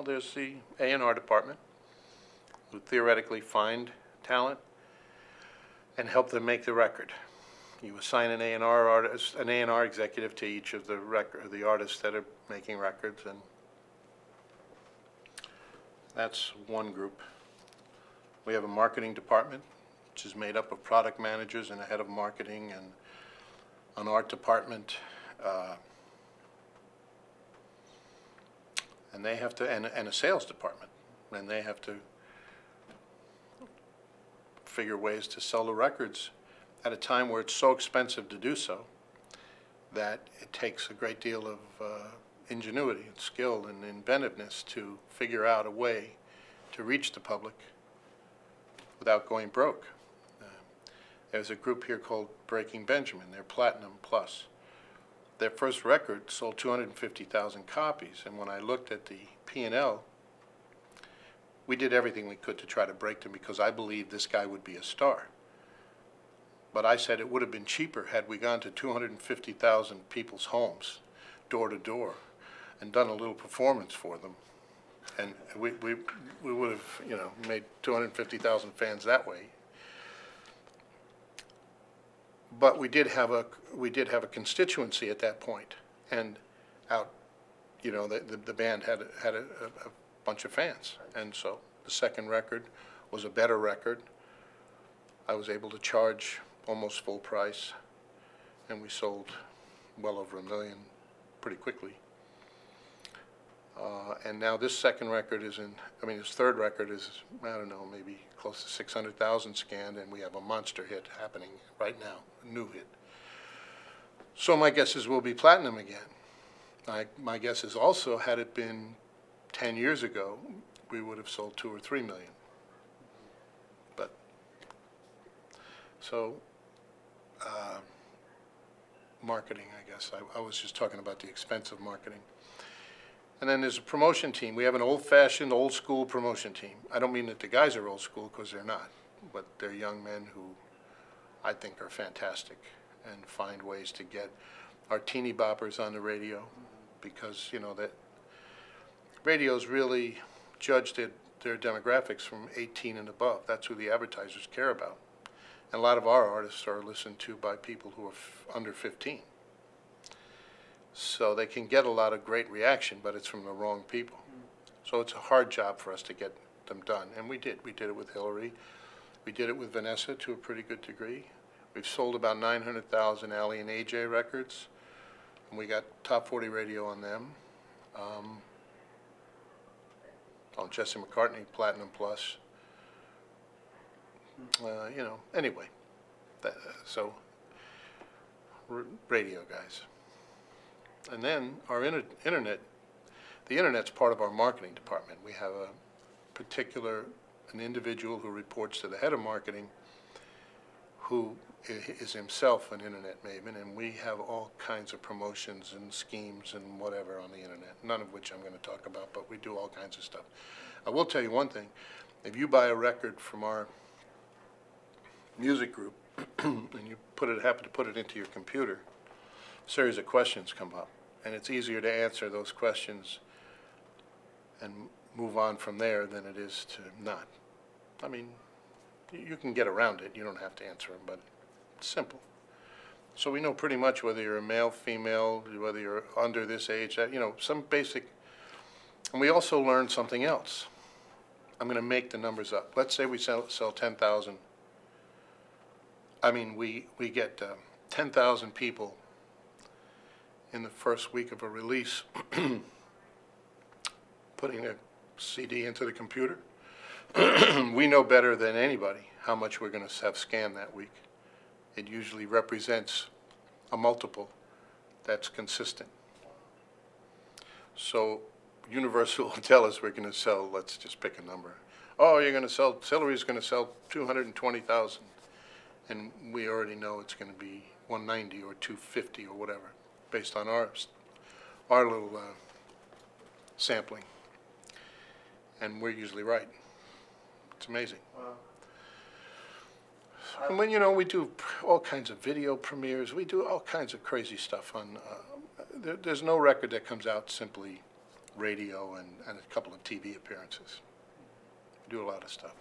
Well, there's the A&R department, who theoretically find talent and help them make the record. You assign an A&R artist, an A&R executive to each of the artists that are making records, and that's one group. We have a marketing department, which is made up of product managers and a head of marketing, and an art department, and they have to, and a sales department, and they have to figure ways to sell the records at a time where it's so expensive to do so that it takes a great deal of ingenuity and skill and inventiveness to figure out a way to reach the public without going broke. There's a group here called Breaking Benjamin. They're Platinum Plus. Their first record sold 250,000 copies, and when I looked at the P&L, we did everything we could to try to break them because I believed this guy would be a star. But I said it would have been cheaper had we gone to 250,000 people's homes, door to door, and done a little performance for them. And we would have, you know, made 250,000 fans that way. But we did have a constituency at that point, and out, you know, the band had a bunch of fans, and so the second record was a better record. I was able to charge almost full price, and we sold well over 1 million pretty quickly. And now this second record is this third record is, I don't know, maybe close to 600,000 scanned, and we have a monster hit happening right now, a new hit. So my guess is we'll be platinum again. My guess is also, had it been 10 years ago, we would have sold 2 or 3 million. But, so, marketing, I guess. I was just talking about the expense of marketing. And then there's a promotion team. We have an old-fashioned, old-school promotion team. I don't mean that the guys are old school, because they're not, but they're young men who I think are fantastic and find ways to get our teeny boppers on the radio, because, you know, that radios really judge their demographics from 18 and above. That's who the advertisers care about. And a lot of our artists are listened to by people who are under 15. So they can get a lot of great reaction, but it's from the wrong people. So it's a hard job for us to get them done. And we did. We did it with Hillary. We did it with Vanessa to a pretty good degree. We've sold about 900,000 Ali and AJ records, and we got top 40 radio on them. On Jesse McCartney, Platinum Plus. You know, anyway, so radio guys. And then our internet, the internet's part of our marketing department. We have an individual who reports to the head of marketing, who is himself an internet maven, and we have all kinds of promotions and schemes and whatever on the internet, none of which I'm going to talk about, but we do all kinds of stuff. I will tell you one thing. If you buy a record from our music group and you happen to put it into your computer, a series of questions come up, and it's easier to answer those questions and move on from there than it is to not. I mean, you can get around it. You don't have to answer them, but it's simple. So we know pretty much whether you're a male, female, whether you're under this age, you know, some basic. And we also learned something else. I'm going to make the numbers up. Let's say we sell 10,000. I mean, we get 10,000 people in the first week of a release putting a CD into the computer. We know better than anybody how much we're going to have scanned that week. It usually represents a multiple that's consistent. So Universal will tell us we're going to sell, let's just pick a number. Oh, you're going to sell, Hillary's going to sell 220,000. And we already know it's going to be 190 or 250 or whatever, based on our little sampling. And we're usually right. It's amazing. Wow. And when, you know, we do all kinds of video premieres, we do all kinds of crazy stuff on, there's no record that comes out simply radio and a couple of TV appearances. We do a lot of stuff.